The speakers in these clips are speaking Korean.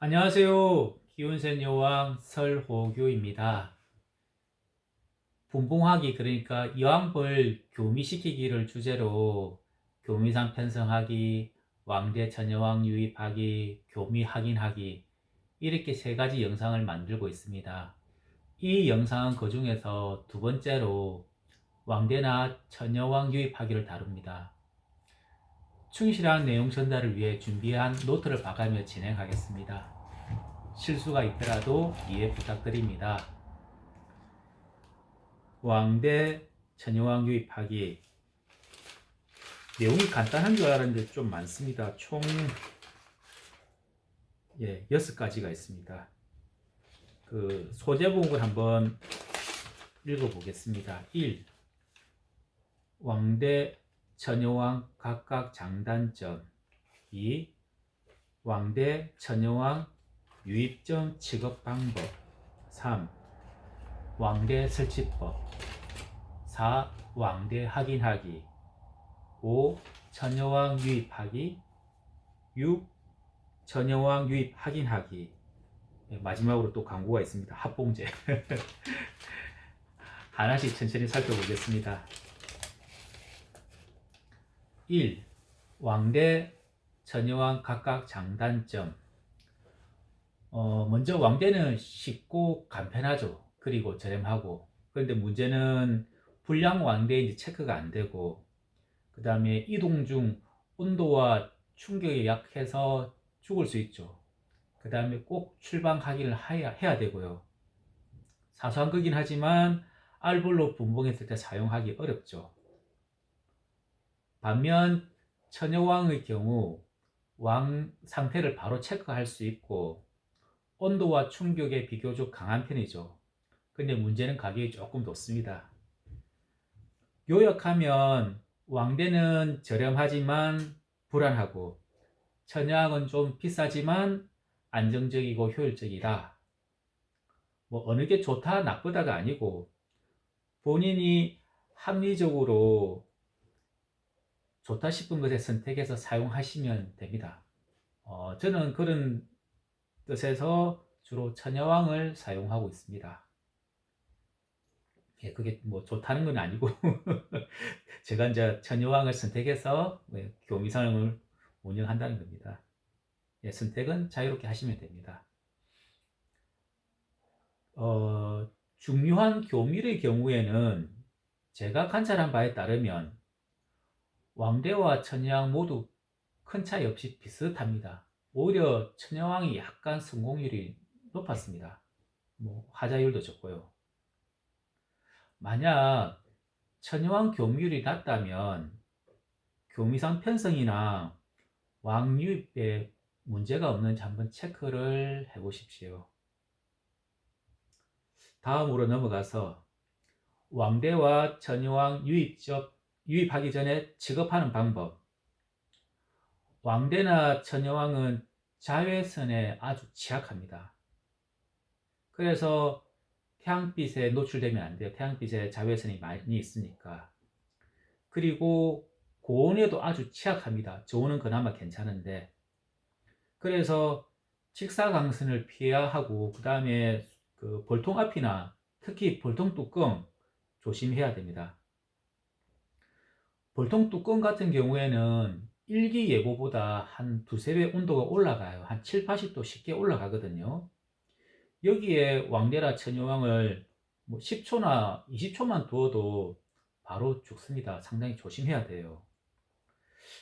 안녕하세요. 기운센 여왕 설호규입니다. 분봉하기 그러니까 여왕벌 교미시키기를 주제로 교미상 편성하기, 왕대 처녀왕 유입하기, 교미 확인하기 이렇게 세 가지 영상을 만들고 있습니다. 이 영상은 그 중에서 두 번째로 왕대나 처녀왕 유입하기를 다룹니다. 충실한 내용 전달을 위해 준비한 노트를 봐가며 진행하겠습니다. 실수가 있더라도 이해 부탁드립니다. 왕대 천여왕 유입하기 내용이 간단한 줄 알았는데 좀 많습니다. 총 6가지가 있습니다. 그 소제목을 한번 읽어보겠습니다. 1. 왕대 천여왕 각각 장단점. 2. 왕대 천여왕 유입점 취급 방법. 3. 왕대 설치법. 4. 왕대 확인하기. 5. 처녀왕 유입하기. 6. 처녀왕 유입 확인하기. 마지막으로 또 광고가 있습니다. 합봉제. 하나씩 천천히 살펴보겠습니다. 1. 왕대 처녀왕 각각 장단점. 먼저 왕대는 쉽고 간편하죠. 그리고 저렴하고. 그런데 문제는 불량 왕대인지 체크가 안 되고, 그 다음에 이동 중 온도와 충격에 약해서 죽을 수 있죠. 그 다음에 꼭 출방 확인을 해야 되고요. 사소한 거긴 하지만 알볼로 분봉했을 때 사용하기 어렵죠. 반면 처녀왕의 경우 왕 상태를 바로 체크할 수 있고 온도와 충격에 비교적 강한 편이죠. 근데 문제는 가격이 조금 높습니다. 요약하면 왕대는 저렴하지만 불안하고 처녀왕은 좀 비싸지만 안정적이고 효율적이다. 뭐 어느 게 좋다 나쁘다가 아니고 본인이 합리적으로 좋다 싶은 것에 선택해서 사용하시면 됩니다. 저는 그런 뜻에서 주로 처녀왕을 사용하고 있습니다. 그게 뭐 좋다는 건 아니고 제가 이제 처녀왕을 선택해서 교미상을 운영한다는 겁니다. 선택은 자유롭게 하시면 됩니다. 중요한 교밀의 경우에는 제가 관찰한 바에 따르면 왕대와 처녀왕 모두 큰 차이 없이 비슷합니다. 오히려 처녀왕이 약간 성공률이 높았습니다. 뭐 화자율도 적고요. 만약 처녀왕 교밀이 낮다면 교미상 편성이나 왕유입에 문제가 없는지 한번 체크를 해보십시오. 다음으로 넘어가서 왕대와 처녀왕 유입하기 전에 취급하는 방법. 왕대나 처녀왕은 자외선에 아주 취약합니다. 그래서 태양빛에 노출되면 안 돼요. 태양빛에 자외선이 많이 있으니까. 그리고 고온에도 아주 취약합니다. 저온은 그나마 괜찮은데. 그래서 직사광선을 피해야 하고, 그 다음에 그 볼통 앞이나 특히 볼통 뚜껑 조심해야 됩니다. 볼통 뚜껑 같은 경우에는 일기예보보다 한 두세 배 온도가 올라가요. 한 7, 80도 쉽게 올라가거든요. 여기에 왕대라 천여왕을 뭐 10초나 20초만 두어도 바로 죽습니다. 상당히 조심해야 돼요.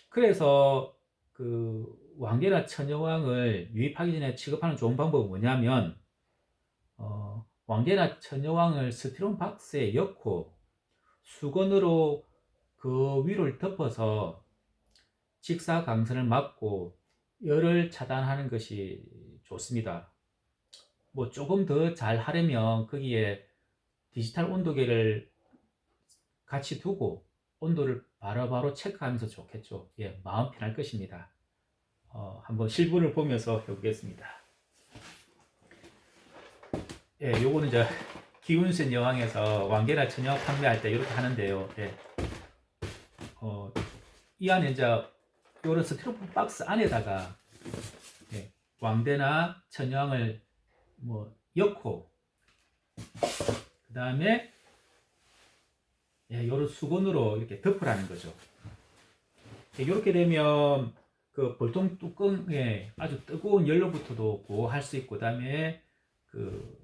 그래서 그 왕대나 천여왕을 유입하기 전에 취급하는 좋은 방법은 뭐냐면 왕대나 천여왕을 스티로폼 박스에 넣고 수건으로 그 위를 덮어서 직사광선을 막고 열을 차단하는 것이 좋습니다. 뭐 조금 더 잘 하려면 거기에 디지털 온도계를 같이 두고 온도를 바로바로 체크하면서 좋겠죠. 마음 편할 것입니다. 한번 실물을 보면서 해보겠습니다. 요거는 이제 기운센 여왕에서 왕계나 천여 판매할 때 이렇게 하는데요. 이 안에 이제 요런 스티로폼 박스 안에다가 왕대나 천여왕을 엮고, 그 다음에 요런 수건으로 이렇게 덮으라는 거죠. 이렇게 되면 그 볼통 뚜껑에 아주 뜨거운 열로부터도 보호할 수 있고, 그 다음에 그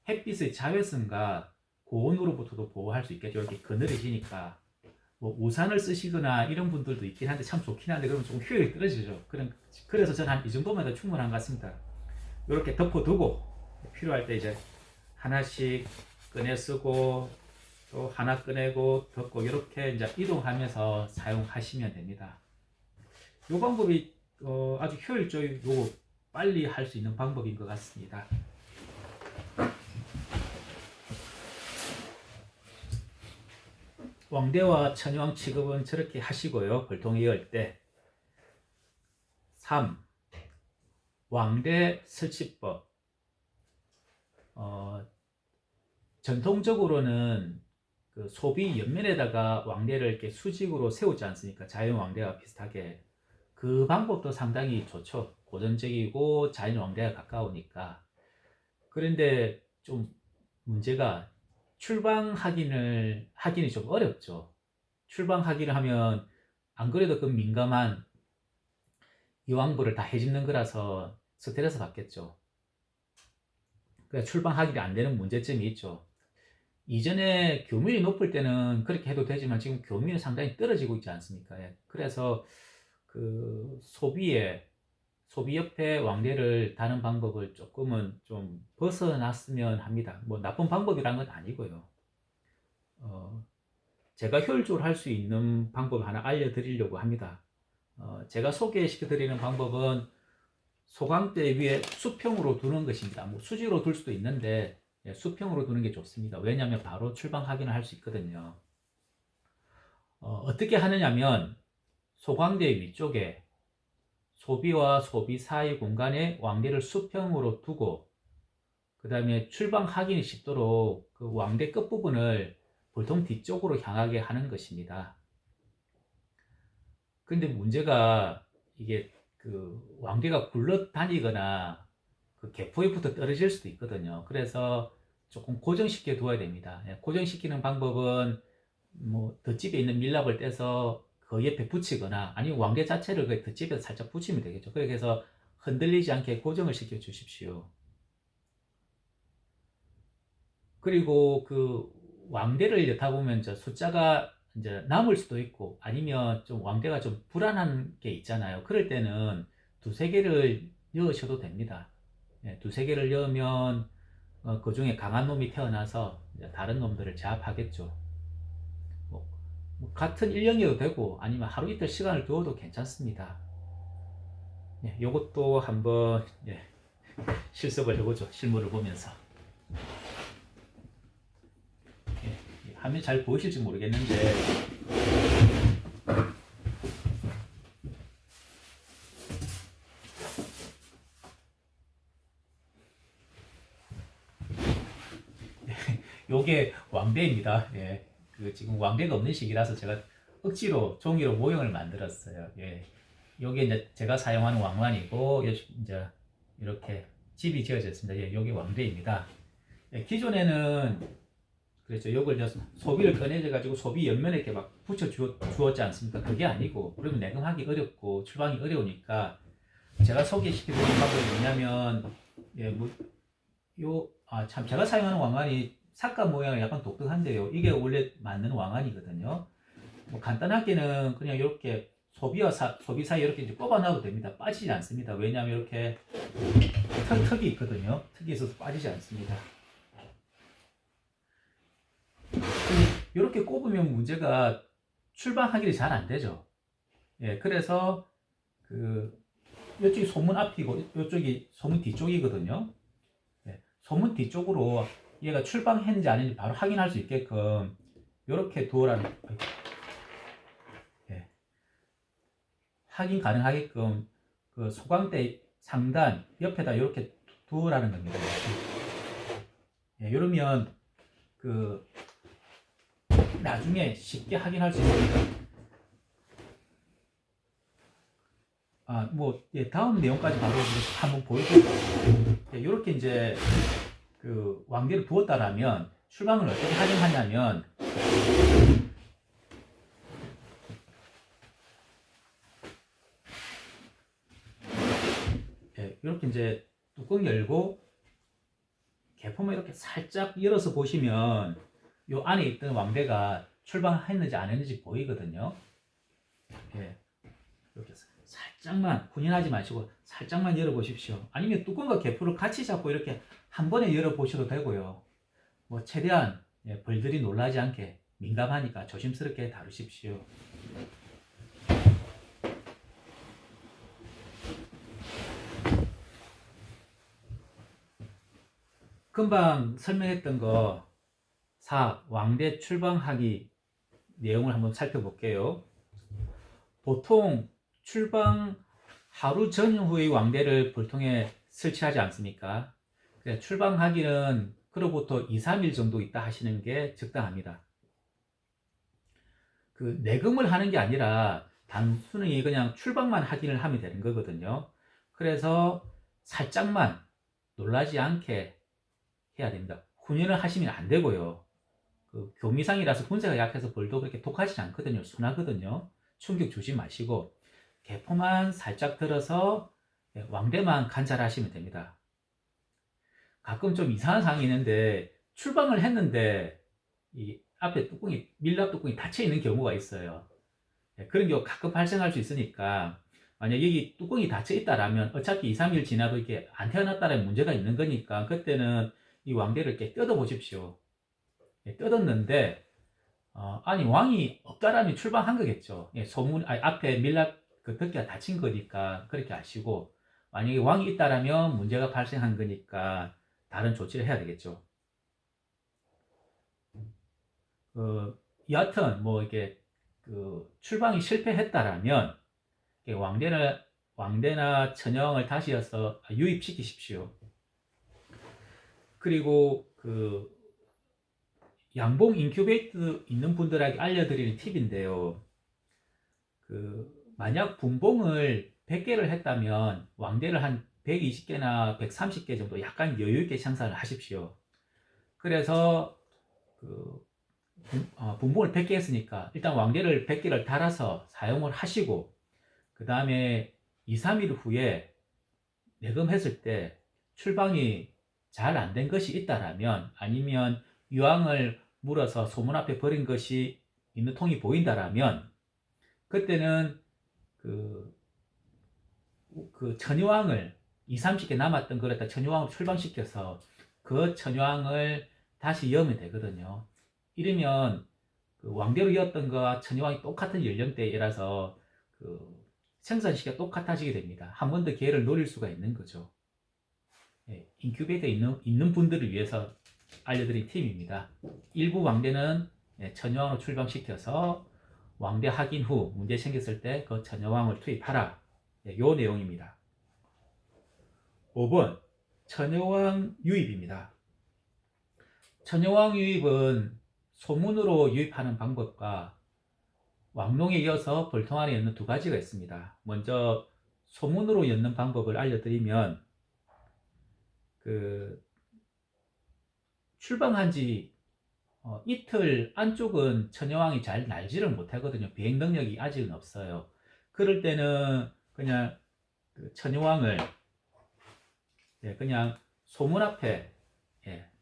햇빛의 자외선과 고온으로부터도 보호할 수 있겠죠. 이렇게 그늘해지니까. 우산을 쓰시거나 이런 분들도 있긴 한데 참 좋긴 한데 그러면 조금 효율이 떨어지죠. 그래서 저는 한 이 정도면 더 충분한 것 같습니다. 이렇게 덮어두고 필요할 때 이제 하나씩 꺼내 쓰고 또 하나 꺼내고 덮고 이렇게 이제 이동하면서 사용하시면 됩니다. 이 방법이 아주 효율적이고 빨리 할 수 있는 방법인 것 같습니다. 왕대와 천여왕 취급은 저렇게 하시고요. 볼통에 열 때. 3. 왕대 설치법. 전통적으로는 그 소비 옆면에다가 왕대를 이렇게 수직으로 세우지 않습니까? 자연 왕대와 비슷하게. 그 방법도 상당히 좋죠. 고전적이고 자연 왕대가 가까우니까. 그런데 좀 문제가 출방 하기는 좀 어렵죠. 출방 확인을 하면 안 그래도 그 민감한 여왕부를 다 해집는 거라서 스트레스 받겠죠. 그래서 출방 확인이 안 되는 문제점이 있죠. 이전에 교밀이 높을 때는 그렇게 해도 되지만 지금 교밀이 상당히 떨어지고 있지 않습니까? 그래서 그 소비 옆에 왕대를 다는 방법을 조금은 좀 벗어났으면 합니다. 나쁜 방법이란 건 아니고요. 제가 효율적으로 할 수 있는 방법 하나 알려드리려고 합니다. 제가 소개시켜 드리는 방법은 소강대 위에 수평으로 두는 것입니다. 수직으로 둘 수도 있는데 수평으로 두는 게 좋습니다. 왜냐하면 바로 출방 확인을 할 수 있거든요. 어떻게 하느냐면 소강대 위쪽에 소비와 소비 사이 공간에 왕대를 수평으로 두고 그 다음에 출방 확인이 쉽도록 그 왕대 끝부분을 볼통 뒤쪽으로 향하게 하는 것입니다. 근데 문제가 이게 그 왕대가 굴러다니거나 그 개포에부터 떨어질 수도 있거든요. 그래서 조금 고정시켜 두어야 됩니다. 고정시키는 방법은 덧집에 있는 밀랍을 떼서 그 옆에 붙이거나 아니면 왕대 자체를 그 덧집에 살짝 붙이면 되겠죠. 그렇게 해서 흔들리지 않게 고정을 시켜 주십시오. 그리고 그 왕대를 여타 보면 숫자가 이제 남을 수도 있고 아니면 좀 왕대가 좀 불안한 게 있잖아요. 그럴 때는 두세 개를 여으셔도 됩니다. 두세 개를 여으면 그 중에 강한 놈이 태어나서 다른 놈들을 제압하겠죠. 같은 일령이어도 되고 아니면 하루 이틀 시간을 두어도 괜찮습니다. 요것도 한번 실습을 해보죠. 실물을 보면서. 화면 잘 보이실지 모르겠는데 요게 왕대입니다. 그 지금 왕대가 없는 시기라서 제가 억지로 종이로 모형을 만들었어요. 요게 이제 제가 사용하는 왕관이고 이제 이렇게 집이 지어져 있습니다. 요게 왕대입니다. 기존에는 그렇죠. 요걸 소비를 꺼내져 가지고 소비 옆면에 이렇게 막 붙여 주었지 않습니까? 그게 아니고 그러면 내금하기 어렵고 출방이 어려우니까 제가 소개시켜드린 방법이 뭐냐면 참 제가 사용하는 왕관이 삭감 모양이 약간 독특한데요. 이게 원래 맞는 왕관이거든요. 간단하게는 그냥 이렇게 소비 사이 이렇게 이제 꼽아놔도 됩니다. 빠지지 않습니다. 왜냐하면 이렇게 턱이 있거든요. 턱이 있어서 빠지지 않습니다. 이렇게 꼽으면 문제가 출방 확인이 잘 안 되죠. 그래서 이쪽이 소문 앞이고 이쪽이 소문 뒤쪽이거든요. 소문 뒤쪽으로 얘가 출방했는지 아닌지 바로 확인할 수 있게끔 이렇게 두어라는 확인 가능하게끔 그 소강대 상단 옆에다 이렇게 두어라는 겁니다. 이러면 그 나중에 쉽게 확인할 수 있습니다. 다음 내용까지 바로 한번 보여드릴게요. 이렇게 이제 그 왕대를 부었다라면 출방을 어떻게 활용하냐면, 이렇게 이제 뚜껑 열고 개품을 이렇게 살짝 열어서 보시면 요 안에 있던 왕대가 출방했는지 안 했는지 보이거든요. 이렇게 살짝만, 군인하지 마시고 살짝만 열어보십시오. 아니면 뚜껑과 개포를 같이 잡고 이렇게 한 번에 열어보셔도 되고요. 최대한 벌들이 놀라지 않게 민감하니까 조심스럽게 다루십시오. 금방 설명했던 거 4. 왕대 출방하기 내용을 한번 살펴볼게요. 보통 출방 하루 전후의 왕대를 불통에 설치하지 않습니까? 출방하기는 그로부터 2, 3일 정도 있다 하시는 게 적당합니다. 그 내금을 하는 게 아니라 단순히 그냥 출방만 확인을 하면 되는 거거든요. 그래서 살짝만 놀라지 않게 해야 됩니다. 훈련을 하시면 안 되고요. 그 교미상이라서 훈세가 약해서 벌도 그렇게 독하지 않거든요. 순하거든요. 충격 주지 마시고 개포만 살짝 들어서 왕대만 관찰하시면 됩니다. 가끔 좀 이상한 상황이 있는데 출방을 했는데 이 앞에 뚜껑이, 밀랍 뚜껑이 닫혀 있는 경우가 있어요. 그런 경우 가끔 발생할 수 있으니까, 만약 여기 뚜껑이 닫혀 있다라면 어차피 2, 3일 지나도 이게 안 태어났다는 문제가 있는 거니까 그때는 이 왕대를 이렇게 뜯어 보십시오. 뜯었는데 아니 왕이 없다라면 출방한 거겠죠. 소문, 앞에 밀랍 그 덮개가 닫힌 거니까 그렇게 아시고, 만약에 왕이 있다라면 문제가 발생한 거니까 다른 조치를 해야 되겠죠. 여하튼 이게 그 출방이 실패했다라면 왕대나 천여왕을 다시 해서 유입시키십시오. 그리고 그 양봉 인큐베이터 있는 분들에게 알려드리는 팁인데요. 만약 분봉을 100개를 했다면 왕대를 한 120개나 130개 정도 약간 여유있게 생산을 하십시오. 그래서 분봉을 100개 했으니까 일단 왕대를 100개를 달아서 사용을 하시고, 그 다음에 2, 3일 후에 내금했을 때 출방이 잘 안 된 것이 있다라면, 아니면 유황을 물어서 소문 앞에 버린 것이 있는 통이 보인다라면, 그때는 그 천유황을 2, 30개 남았던 걸 갖다 천유황을 출방시켜서 그 천유황을 다시 여면 되거든요. 이러면 그 왕대로 이었던 거와 천유황이 똑같은 연령대이라서 그 생산 시기가 똑같아지게 됩니다. 한 번 더 기회를 노릴 수가 있는 거죠. 인큐베이터에 있는 분들을 위해서 알려드린 팁입니다. 일부 왕대는 천여왕을 출방시켜서 왕대 확인 후 문제 생겼을 때 그 천여왕을 투입하라. 요 내용입니다. 5번 천여왕 유입입니다. 천여왕 유입은 소문으로 유입하는 방법과 왕농에 이어서 벌통 안에 넣는 두 가지가 있습니다. 먼저 소문으로 엮는 방법을 알려드리면, 출방한 지 이틀 안쪽은 천여왕이 잘 날지를 못하거든요. 비행 능력이 아직은 없어요. 그럴 때는 그냥 천여왕을 그냥 소문 앞에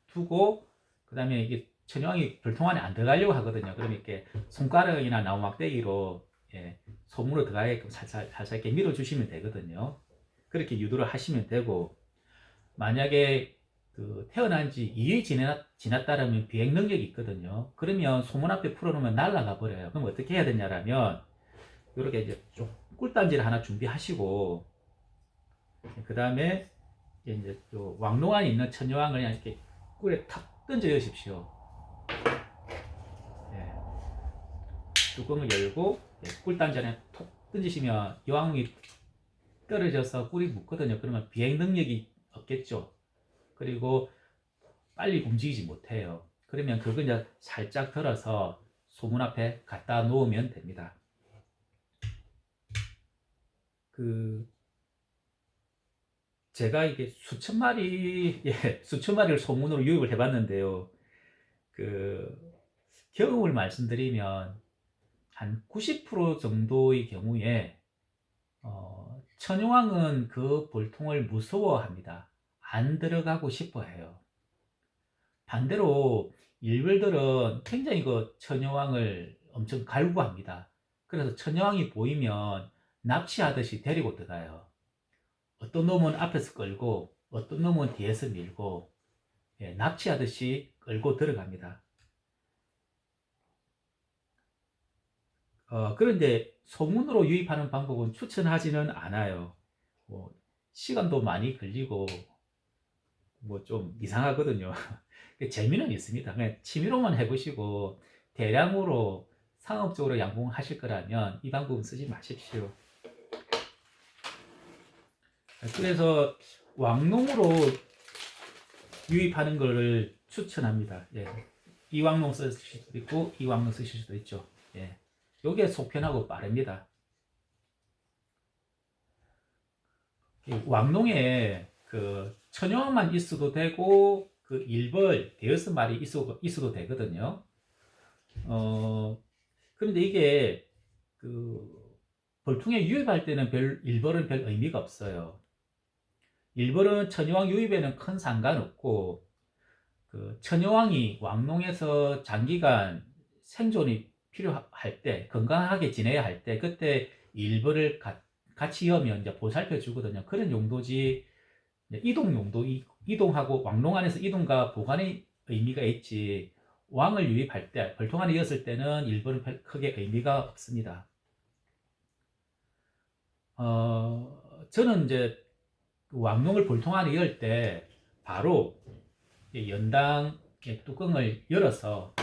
두고, 그 다음에 이게 천여왕이 벌통 안에 안 들어가려고 하거든요. 그럼 이렇게 손가락이나 나무 막대기로 소문으로 들어가게끔 살살 이렇게 밀어주시면 되거든요. 그렇게 유도를 하시면 되고, 만약에 태어난 지 2일 지났다라면 비행 능력이 있거든요. 그러면 소문 앞에 풀어놓으면 날아가 버려요. 그럼 어떻게 해야 되냐라면, 이렇게 이제 좀 꿀단지를 하나 준비하시고, 그 다음에 이제 왕농 안에 있는 천여왕을 그냥 이렇게 꿀에 탁 던져 여십시오. 뚜껑을 열고 꿀단지 안에 톡 던지시면 여왕이 떨어져서 꿀이 묻거든요. 그러면 비행 능력이 없겠죠. 그리고 빨리 움직이지 못해요. 그러면 그걸 이제 살짝 들어서 소문 앞에 갖다 놓으면 됩니다. 그 제가 이게 수천 마리, 수천 마리를 소문으로 유입을 해봤는데요. 그 경험을 말씀드리면 한 90% 정도의 경우에 천여왕은 그 볼통을 무서워합니다. 안 들어가고 싶어 해요. 반대로 일벌들은 굉장히 그 천여왕을 엄청 갈구합니다. 그래서 천여왕이 보이면 납치하듯이 데리고 들어가요. 어떤 놈은 앞에서 끌고 어떤 놈은 뒤에서 밀고, 납치하듯이 끌고 들어갑니다. 그런데 소문으로 유입하는 방법은 추천하지는 않아요. 뭐 시간도 많이 걸리고 뭐 좀 이상하거든요. 재미는 있습니다. 그냥 취미로만 해보시고 대량으로 상업적으로 양봉하실 거라면 이 방법은 쓰지 마십시오. 그래서 왕농으로 유입하는 것을 추천합니다. 이왕농 쓰실 수도 있고 이왕농 쓰실 수도 있죠. 요게 속편하고 빠릅니다. 왕농에 그 천여왕만 있어도 되고 그 일벌 대여섯 마리 있어도 되거든요. 그런데 이게 그 벌통에 유입할 때는 일벌은 별 의미가 없어요. 일벌은 천여왕 유입에는 큰 상관없고, 그 천여왕이 왕농에서 장기간 생존이 필요할 때, 건강하게 지내야 할 때, 그때 일벌을 같이 여면 이제 보살펴 주거든요. 그런 용도지, 이동 용도, 이동하고 왕농 안에서 이동과 보관의 의미가 있지, 왕을 유입할 때, 벌통 안에 였을 때는 일벌은 크게 의미가 없습니다. 저는 이제 왕농을 볼통 안에 열 때 바로 연당 뚜껑을 열어서,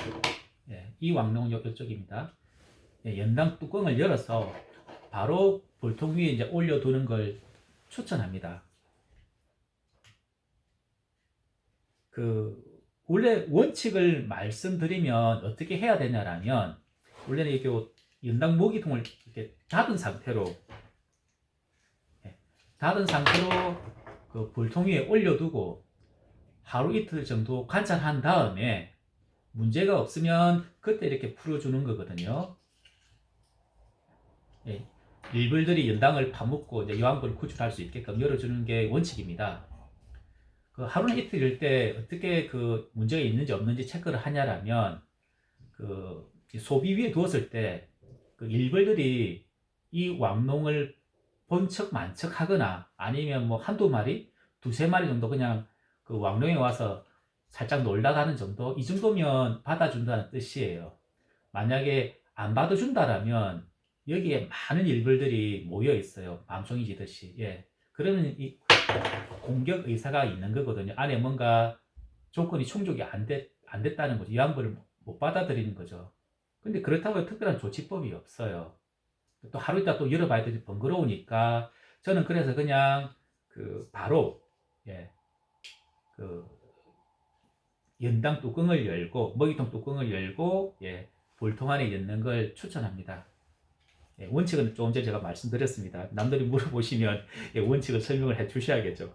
이 왕농 이쪽입니다. 연당 뚜껑을 열어서 바로 볼통 위에 이제 올려두는 걸 추천합니다. 원래 원칙을 말씀드리면 어떻게 해야 되냐라면, 원래는 이렇게 연당 모기통을 이렇게 닫은 상태로 그 볼통 위에 올려두고 하루 이틀 정도 관찰한 다음에 문제가 없으면 그때 이렇게 풀어주는 거거든요. 일벌들이 연당을 파묻고 이제 여왕벌을 구출할 수 있게끔 열어주는 게 원칙입니다. 그 하루나 이틀일 때 어떻게 그 문제가 있는지 없는지 체크를 하냐라면, 그 소비 위에 두었을 때 그 일벌들이 이 왕농을 본척 만척 하거나 아니면 뭐 한두 마리, 두세 마리 정도 그냥 그 왕농에 와서 살짝 놀다 가는 정도, 이 정도면 받아준다는 뜻이에요. 만약에 안 받아준다라면 여기에 많은 일벌들이 모여 있어요. 밤송이 지듯이. 그러면 이 공격 의사가 있는 거거든요. 안에 뭔가 조건이 충족이 안 됐다는 거죠. 이 양벌을 못 받아들이는 거죠. 근데 그렇다고 특별한 조치법이 없어요. 또 하루 있다 또 열어봐야 되지 번거로우니까, 저는 그래서 그냥 바로 그 연당 뚜껑을 열고 먹이통 뚜껑을 열고 볼통 안에 넣는 걸 추천합니다. 원칙은 조금 전에 제가 말씀드렸습니다. 남들이 물어보시면 원칙을 설명을 해 주셔야겠죠.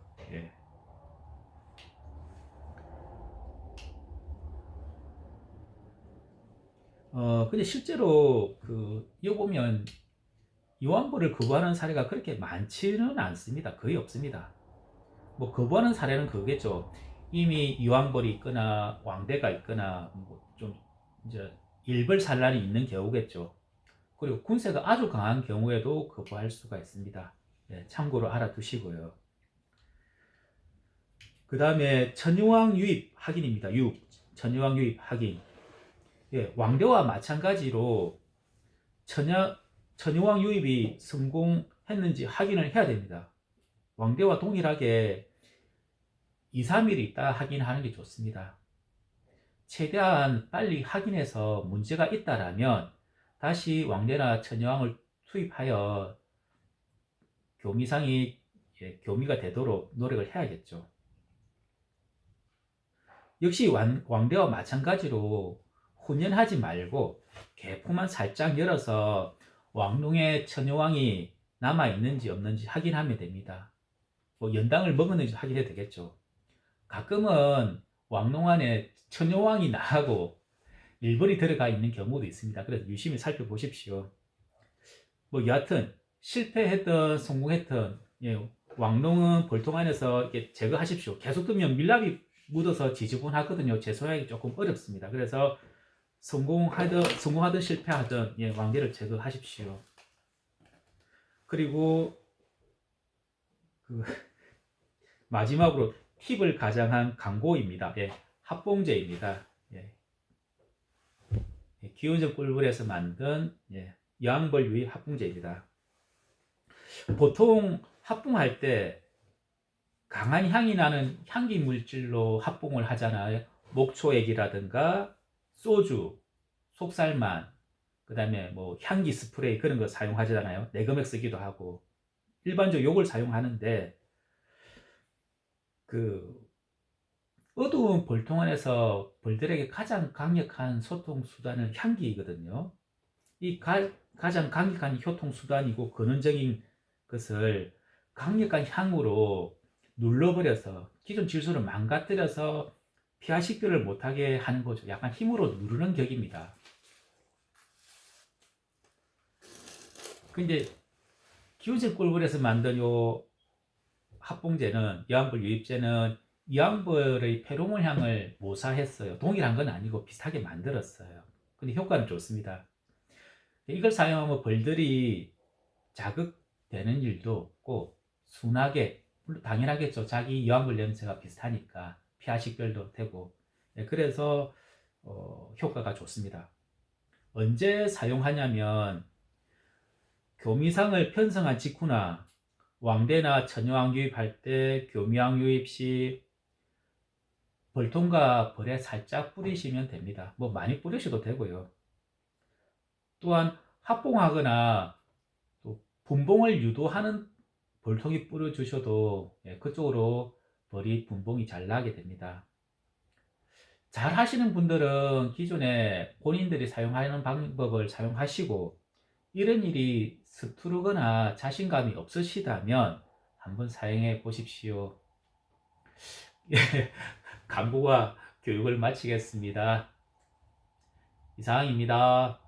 근데 실제로 이거 보면 이왕벌을 거부하는 사례가 그렇게 많지는 않습니다. 거의 없습니다. 뭐 거부하는 사례는 그거겠죠. 이미 이왕벌이 있거나 왕대가 있거나 뭐좀 이제 일벌산란이 있는 경우겠죠. 그리고 군세가 아주 강한 경우에도 거부할 수가 있습니다. 참고로 알아두시고요. 그 다음에 천여왕 유입 확인입니다. 천여왕 유입 확인. 왕대와 마찬가지로 천여왕 유입이 성공했는지 확인을 해야 됩니다. 왕대와 동일하게 2, 3일 있다 확인하는 게 좋습니다. 최대한 빨리 확인해서 문제가 있다라면 다시 왕대나 천여왕을 투입하여 교미가 되도록 노력을 해야겠죠. 역시 왕대와 마찬가지로 훈련하지 말고 개포만 살짝 열어서 왕농의 천여왕이 남아있는지 없는지 확인하면 됩니다. 뭐 연당을 먹었는지 확인해도 되겠죠. 가끔은 왕농 안에 천여왕이 나하고 일벌이 들어가 있는 경우도 있습니다. 그래서 유심히 살펴보십시오. 뭐 여하튼 실패했던 성공했던, 예, 왕농은 볼통 안에서 이렇게 제거하십시오. 계속 두면 밀랍이 묻어서 지저분하거든요. 제소하기 조금 어렵습니다. 그래서 성공하든 실패하든, 예, 왕대를 제거하십시오. 그리고 그 마지막으로 팁을 가장한 강고입니다. 예, 합봉제입니다. 예, 기운전 꿀물에서 만든, 예, 여왕벌 유입 합봉제입니다. 보통 합봉할 때 강한 향이 나는 향기 물질로 합봉을 하잖아요. 목초액이라든가 소주, 속살만, 그 다음에 뭐 향기 스프레이 그런 거 사용하잖아요. 내금액 쓰기도 하고 일반적으로 요걸 사용하는데, 그 어두운 벌통 안에서 벌들에게 가장 강력한 소통 수단은 향기이거든요. 이 가장 강력한 효통 수단이고 근원적인 것을 강력한 향으로 눌러버려서 기존 질소를 망가뜨려서 피하 식별을 못하게 하는 거죠. 약간 힘으로 누르는 격입니다. 근데 기운색 꿀벌에서 만든 요 합봉제는, 여왕벌 유입제는 여왕벌의 페로몬 향을 모사했어요. 동일한 건 아니고 비슷하게 만들었어요. 근데 효과는 좋습니다. 이걸 사용하면 벌들이 자극되는 일도 없고 순하게, 물론 당연하겠죠. 자기 여왕벌 냄새가 비슷하니까 피하 식별도 되고, 예, 그래서 효과가 좋습니다. 언제 사용하냐면 교미상을 편성한 직후나 왕대나 처녀왕 유입할 때, 교미왕 유입 시 벌통과 벌에 살짝 뿌리시면 됩니다. 뭐 많이 뿌리셔도 되고요. 또한 합봉하거나 또 분봉을 유도하는 벌통이 뿌려주셔도, 예, 그쪽으로 벌이 분봉이 잘 나게 됩니다. 잘 하시는 분들은 기존에 본인들이 사용하는 방법을 사용하시고, 이런 일이 서투르거나 자신감이 없으시다면 한번 사용해 보십시오. 예, 강구와 교육을 마치겠습니다. 이상입니다.